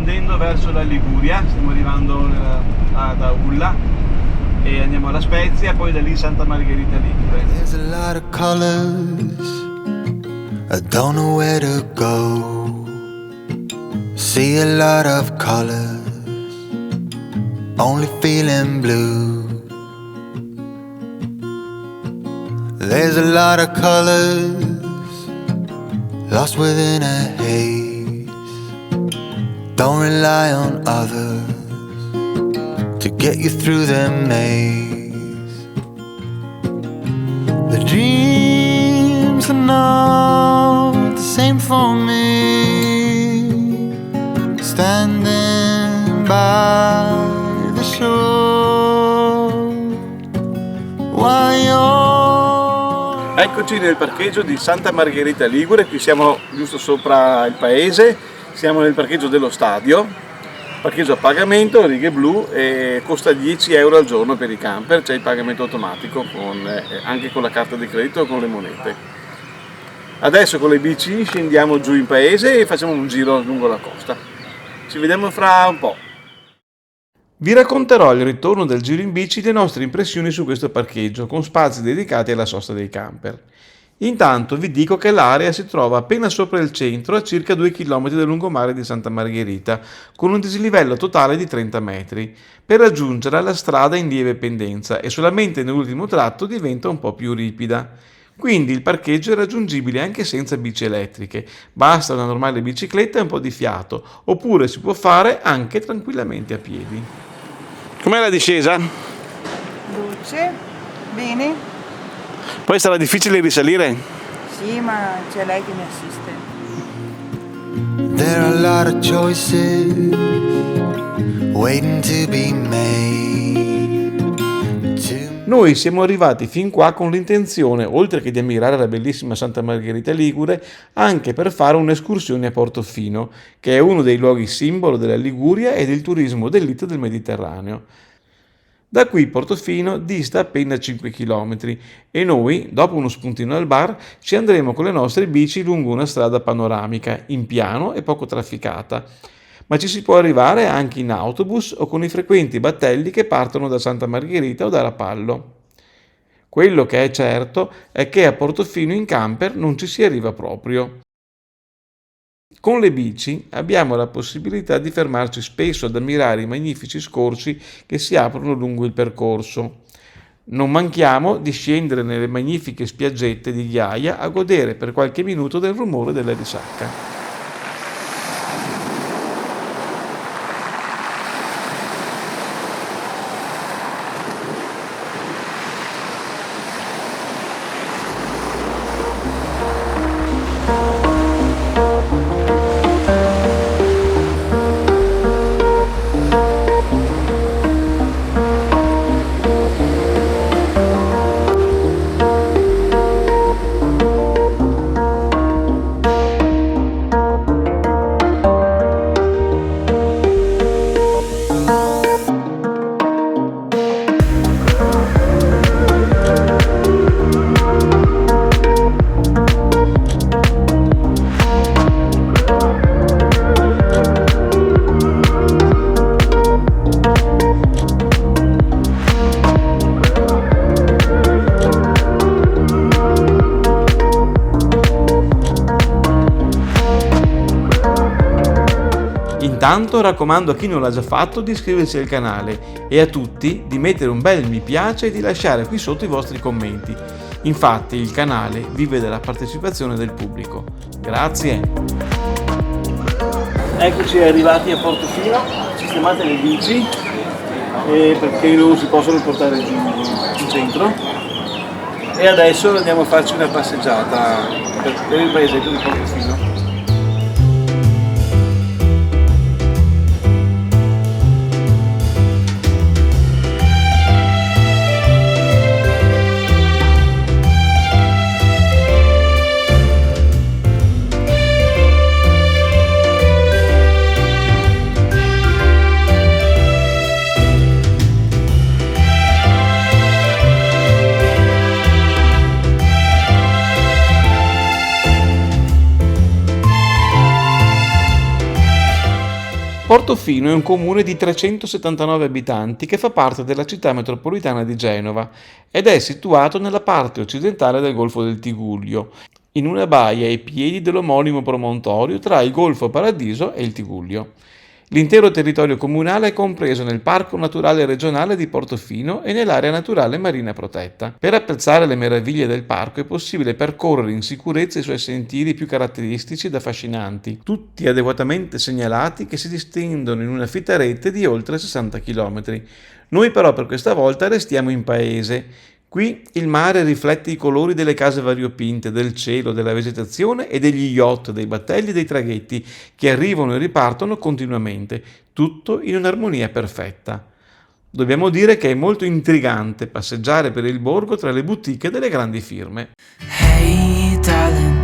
scendendo verso la Liguria, stiamo arrivando ad Aulla e andiamo alla Spezia, poi da lì Santa Margherita Ligure. There's a lot of colors, I don't know where to go. See a lot of colors, only feeling blue. There's a lot of colors, lost within a haze. Don't rely on others to get you through the maze. The dreams are not the same for me. Standing by the shore while you're... Eccoci nel parcheggio di Santa Margherita Ligure, qui siamo giusto sopra il paese, siamo nel parcheggio dello stadio. Parcheggio a pagamento, righe blu, e costa 10 euro al giorno per i camper, c'è il pagamento automatico anche con la carta di credito o con le monete. Adesso con le bici scendiamo giù in paese e facciamo un giro lungo la costa. Ci vediamo fra un po'. Vi racconterò al ritorno del giro in bici le nostre impressioni su questo parcheggio, con spazi dedicati alla sosta dei camper. Intanto vi dico che l'area si trova appena sopra il centro, a circa 2 km dal lungomare di Santa Margherita, con un dislivello totale di 30 metri. Per raggiungerla la strada è in lieve pendenza e solamente nell'ultimo tratto diventa un po' più ripida. Quindi il parcheggio è raggiungibile anche senza bici elettriche, basta una normale bicicletta e un po' di fiato, oppure si può fare anche tranquillamente a piedi. Com'è la discesa? Dolce, bene. Poi sarà difficile risalire? Sì, ma c'è lei che mi assiste. There are a lot of choices waiting to be made. Noi siamo arrivati fin qua con l'intenzione, oltre che di ammirare la bellissima Santa Margherita Ligure, anche per fare un'escursione a Portofino, che è uno dei luoghi simbolo della Liguria e del turismo d'élite del Mediterraneo. Da qui Portofino dista appena 5 km e noi, dopo uno spuntino al bar, ci andremo con le nostre bici lungo una strada panoramica, in piano e poco trafficata. Ma ci si può arrivare anche in autobus o con i frequenti battelli che partono da Santa Margherita o da Rapallo. Quello che è certo è che a Portofino in camper non ci si arriva proprio. Con le bici abbiamo la possibilità di fermarci spesso ad ammirare i magnifici scorci che si aprono lungo il percorso. Non manchiamo di scendere nelle magnifiche spiaggette di ghiaia a godere per qualche minuto del rumore della risacca. Intanto raccomando a chi non l'ha già fatto di iscriversi al canale e a tutti di mettere un bel mi piace e di lasciare qui sotto i vostri commenti. Infatti il canale vive della partecipazione del pubblico. Grazie! Eccoci arrivati a Portofino, sistemate le bici perché non si possono portare giù in centro e adesso andiamo a farci una passeggiata per il paesetto di Portofino. Portofino è un comune di 379 abitanti che fa parte della città metropolitana di Genova ed è situato nella parte occidentale del Golfo del Tigullio, in una baia ai piedi dell'omonimo promontorio tra il Golfo Paradiso e il Tigullio. L'intero territorio comunale è compreso nel Parco Naturale Regionale di Portofino e nell'area naturale marina protetta. Per apprezzare le meraviglie del parco è possibile percorrere in sicurezza i suoi sentieri più caratteristici ed affascinanti, tutti adeguatamente segnalati che si distendono in una fitta rete di oltre 60 km. Noi però per questa volta restiamo in paese. Qui il mare riflette i colori delle case variopinte, del cielo, della vegetazione e degli yacht, dei battelli e dei traghetti che arrivano e ripartono continuamente, tutto in un'armonia perfetta. Dobbiamo dire che è molto intrigante passeggiare per il borgo tra le boutique delle grandi firme. Hey darling,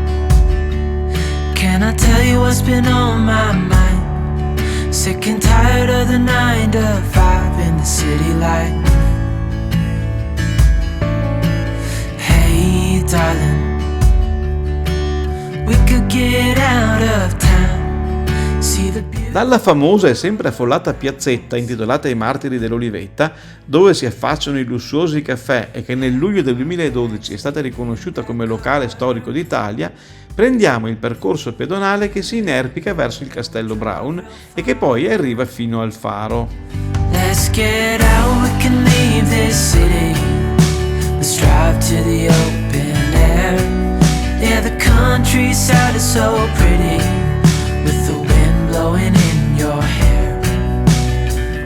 can I tell you what's been on my mind? Sick and tired of the 9 to 5 in the city life. Hey darling, we could get out of town, see the beauty. Dalla famosa e sempre affollata piazzetta intitolata ai Martiri dell'Olivetta, dove si affacciano i lussuosi caffè e che nel luglio del 2012 è stata riconosciuta come locale storico d'Italia, prendiamo il percorso pedonale che si inerpica verso il Castello Brown e che poi arriva fino al faro. Let's get out, we can leave this city. Let's drive to the open air. Yeah, the countryside is so pretty, with the wind blowing in your hair.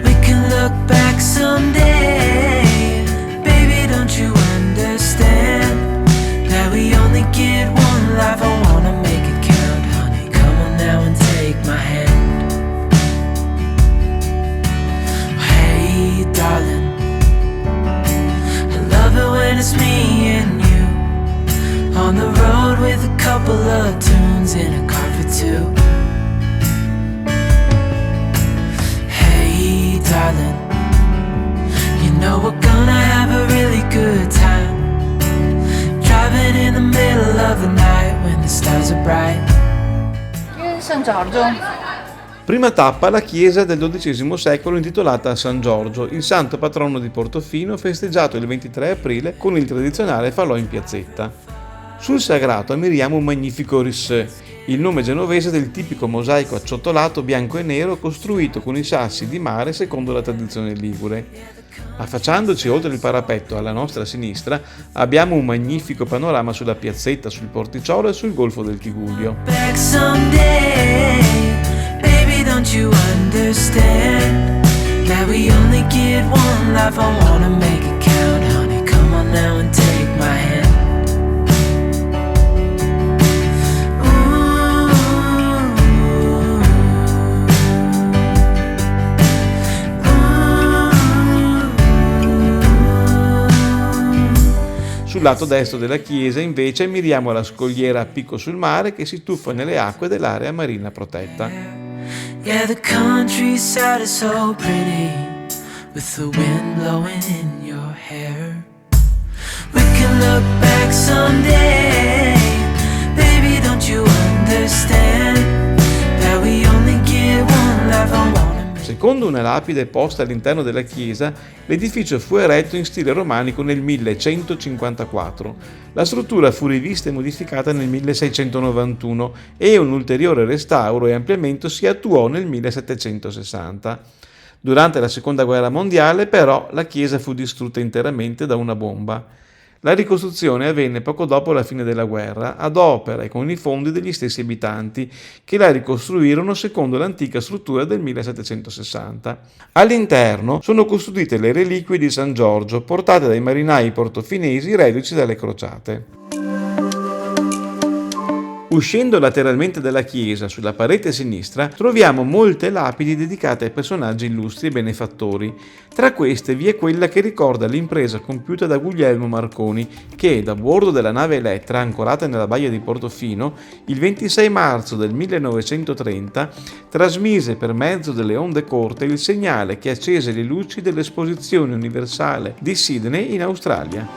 We can look back someday. Baby, don't you understand that we only get one life? I wanna make it count, honey. Come on now and take my hand. Hey, darling, when it's me and you on the road with a couple of tunes in a car for two. Hey darling, you know we're gonna have a really good time, driving in the middle of the night when the stars are bright. San Giorgio. Prima tappa la chiesa del XII secolo intitolata a San Giorgio, il santo patrono di Portofino, festeggiato il 23 aprile con il tradizionale falò in piazzetta. Sul sagrato ammiriamo un magnifico rissè, il nome genovese del tipico mosaico acciottolato bianco e nero costruito con i sassi di mare secondo la tradizione ligure. Affacciandoci oltre il parapetto alla nostra sinistra abbiamo un magnifico panorama sulla piazzetta, sul porticciolo e sul golfo del Tigullio. Don't you understand that we only get one life? I wanna make it count, honey. Come on now and take my hand. Sul lato destro della chiesa invece ammiriamo la scogliera a picco sul mare che si tuffa nelle acque dell'area marina protetta. Yeah, the countryside is so pretty, with the wind blowing in your hair. We can look back someday. Baby, don't you understand that we only get one life? I wanna. Secondo una lapide posta all'interno della chiesa, l'edificio fu eretto in stile romanico nel 1154. La struttura fu rivista e modificata nel 1691 e un ulteriore restauro e ampliamento si attuò nel 1760. Durante la Seconda Guerra Mondiale, però, la chiesa fu distrutta interamente da una bomba. La ricostruzione avvenne poco dopo la fine della guerra, ad opera e con i fondi degli stessi abitanti, che la ricostruirono secondo l'antica struttura del 1760. All'interno sono custodite le reliquie di San Giorgio, portate dai marinai portofinesi reduci dalle crociate. Uscendo lateralmente dalla chiesa, sulla parete sinistra, troviamo molte lapidi dedicate ai personaggi illustri e benefattori. Tra queste vi è quella che ricorda l'impresa compiuta da Guglielmo Marconi, che, da bordo della nave Elettra, ancorata nella baia di Portofino, il 26 marzo del 1930, trasmise per mezzo delle onde corte il segnale che accese le luci dell'Esposizione Universale di Sydney in Australia.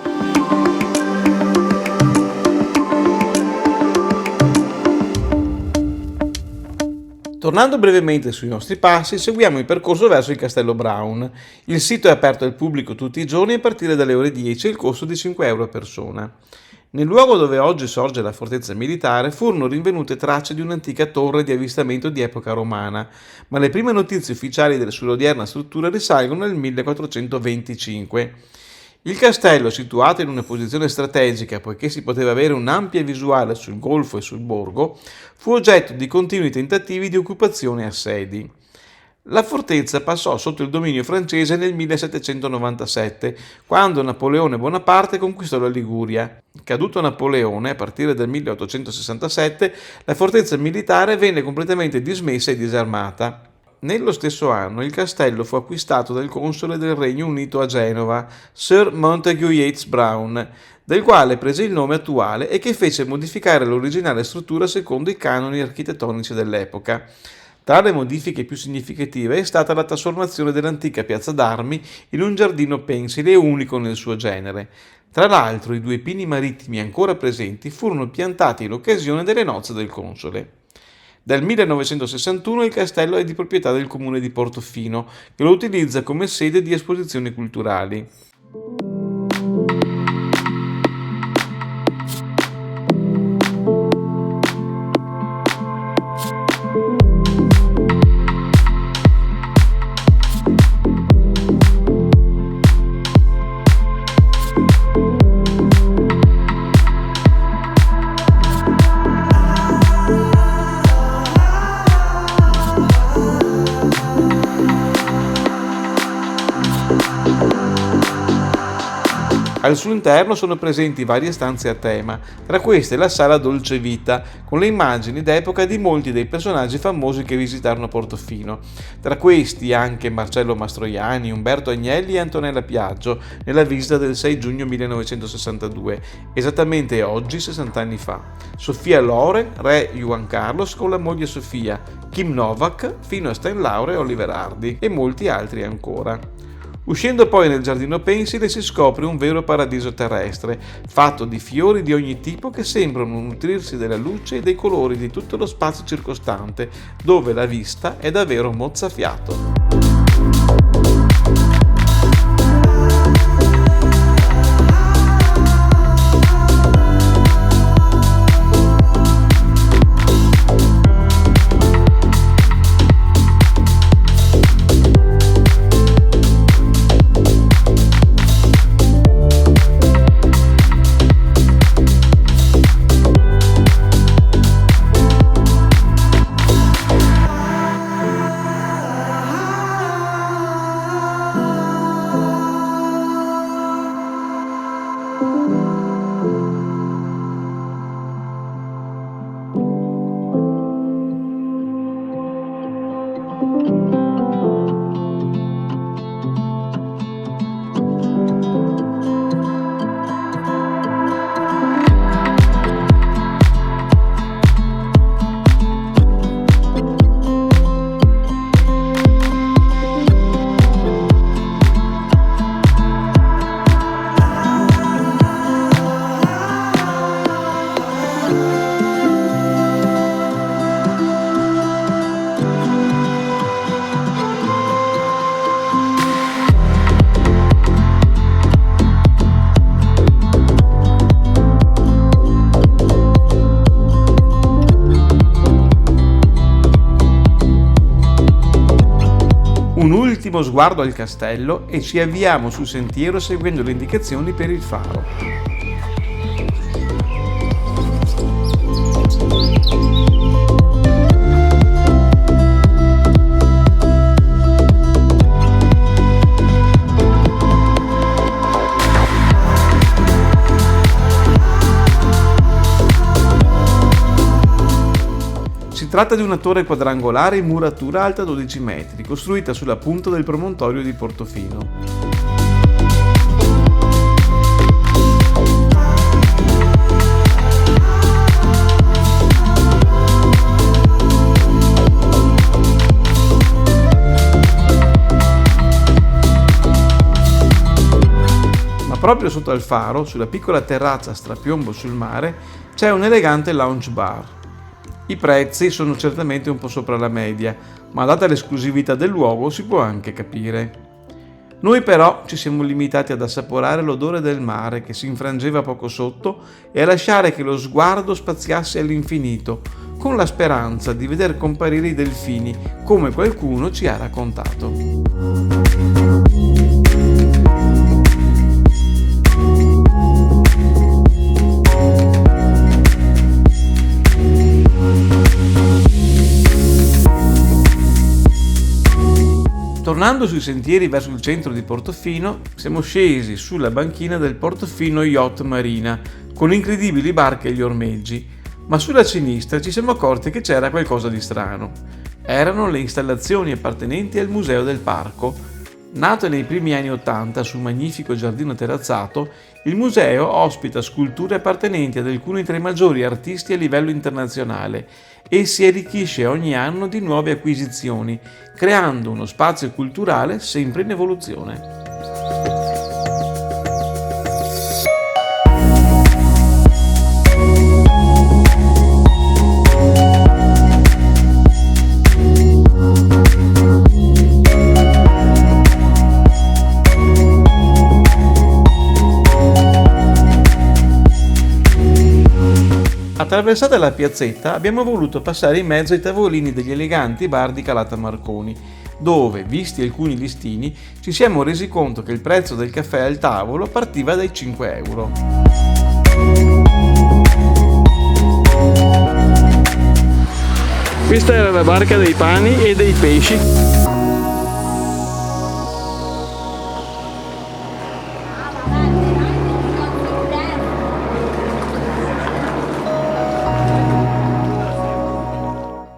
Tornando brevemente sui nostri passi, seguiamo il percorso verso il Castello Brown. Il sito è aperto al pubblico tutti i giorni a partire dalle ore 10 e il costo di 5 euro a persona. Nel luogo dove oggi sorge la fortezza militare furono rinvenute tracce di un'antica torre di avvistamento di epoca romana, ma le prime notizie ufficiali sull'odierna struttura risalgono al 1425. Il castello, situato in una posizione strategica poiché si poteva avere un'ampia visuale sul golfo e sul borgo, fu oggetto di continui tentativi di occupazione e assedi. La fortezza passò sotto il dominio francese nel 1797, quando Napoleone Bonaparte conquistò la Liguria. Caduto Napoleone, a partire dal 1867, la fortezza militare venne completamente dismessa e disarmata. Nello stesso anno il castello fu acquistato dal console del Regno Unito a Genova, Sir Montagu Yates Brown, del quale prese il nome attuale e che fece modificare l'originale struttura secondo i canoni architettonici dell'epoca. Tra le modifiche più significative è stata la trasformazione dell'antica piazza d'armi in un giardino pensile unico nel suo genere. Tra l'altro, i 2 pini marittimi ancora presenti furono piantati in occasione delle nozze del console. Dal 1961 il castello è di proprietà del comune di Portofino, che lo utilizza come sede di esposizioni culturali. Al suo interno sono presenti varie stanze a tema, tra queste la sala Dolce Vita, con le immagini d'epoca di molti dei personaggi famosi che visitarono Portofino. Tra questi anche Marcello Mastroianni, Umberto Agnelli e Antonella Piaggio, nella visita del 6 giugno 1962, esattamente oggi 60 anni fa. Sofia Loren, re Juan Carlos con la moglie Sofia, Kim Novak, fino a Stanislaw e Oliver Hardy e molti altri ancora. Uscendo poi nel giardino pensile si scopre un vero paradiso terrestre, fatto di fiori di ogni tipo che sembrano nutrirsi della luce e dei colori di tutto lo spazio circostante, dove la vista è davvero mozzafiato. Un ultimo sguardo al castello e ci avviamo sul sentiero seguendo le indicazioni per il faro. Si tratta di una torre quadrangolare in muratura alta 12 metri, costruita sulla punta del promontorio di Portofino. Ma proprio sotto al faro, sulla piccola terrazza a strapiombo sul mare, c'è un elegante lounge bar. I prezzi sono certamente un po' sopra la media, ma data l'esclusività del luogo si può anche capire. Noi però ci siamo limitati ad assaporare l'odore del mare che si infrangeva poco sotto e a lasciare che lo sguardo spaziasse all'infinito, con la speranza di veder comparire i delfini, come qualcuno ci ha raccontato. Tornando sui sentieri verso il centro di Portofino, siamo scesi sulla banchina del Portofino Yacht Marina, con incredibili barche agli ormeggi, ma sulla sinistra ci siamo accorti che c'era qualcosa di strano. Erano le installazioni appartenenti al Museo del Parco. Nato nei primi anni '80 sul magnifico giardino terrazzato, il museo ospita sculture appartenenti ad alcuni tra i maggiori artisti a livello internazionale e si arricchisce ogni anno di nuove acquisizioni, creando uno spazio culturale sempre in evoluzione. Attraversata la piazzetta abbiamo voluto passare in mezzo ai tavolini degli eleganti bar di Calata Marconi, dove, visti alcuni listini, ci siamo resi conto che il prezzo del caffè al tavolo partiva dai 5 euro. Questa era la barca dei pani e dei pesci.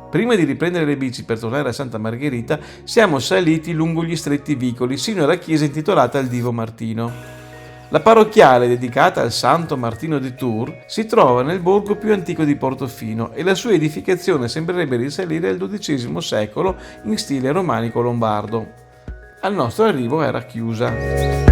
Prima di riprendere le bici per tornare a Santa Margherita, siamo saliti lungo gli stretti vicoli sino alla chiesa intitolata al Divo Martino. La parrocchiale dedicata al Santo Martino di Tours si trova nel borgo più antico di Portofino e la sua edificazione sembrerebbe risalire al XII secolo in stile romanico lombardo. Al nostro arrivo era chiusa.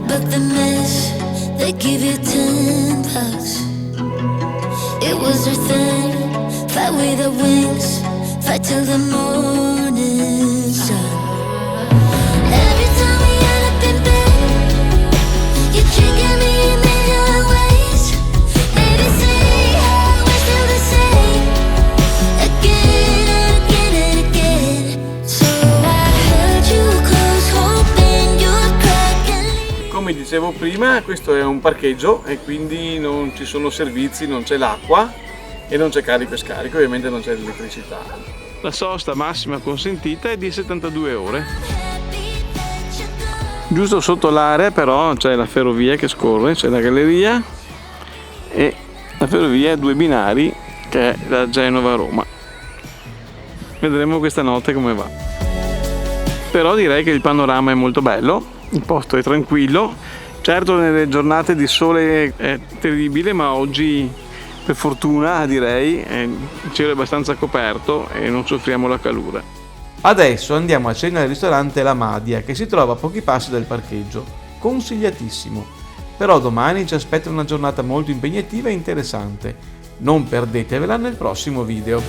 But the mess, they give you 10 bucks. It was their thing, fight with the wings, fight till the morning sun. Every time we end up in bed, you're tricking me in million ways. Maybe say how we're still the same, again and again and again. So I held you close, hoping you'd crack and leave. Come dicevo prima, questo è un parcheggio e quindi non ci sono servizi, non c'è l'acqua e non c'è carico e scarico, ovviamente non c'è l'elettricità. La sosta massima consentita è di 72 ore. Giusto sotto l'area però c'è la ferrovia che scorre, c'è la galleria e la ferrovia a 2 binari che è la Genova-Roma. Vedremo questa notte come va. Però direi che il panorama è molto bello, il posto è tranquillo. Certo nelle giornate di sole è terribile, ma oggi per fortuna direi il cielo è abbastanza coperto e non soffriamo la calura. Adesso andiamo a cena al ristorante La Madia, che si trova a pochi passi dal parcheggio. Consigliatissimo. Però domani ci aspetta una giornata molto impegnativa e interessante. Non perdetevela nel prossimo video.